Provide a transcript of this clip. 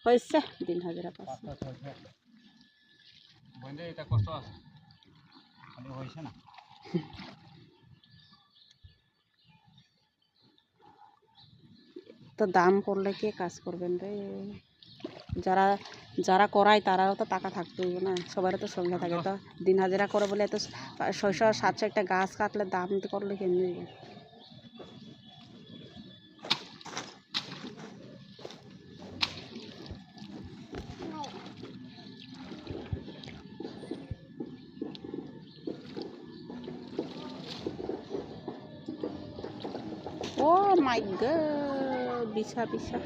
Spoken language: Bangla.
হয়েছে দিন হাজিরা পাচ্ছে। তো দাম করলে কে কাজ করবেন রে? যারা যারা করায় তারাও তো টাকা থাকতে হইব না, সবারও তো সংখ্যা থাকে। তো দিন হাজিরা করে বলে এত 600-700 একটা গাছ কাটলে দাম করলে কেমনি? ও মাই গড, বিছা বিছা।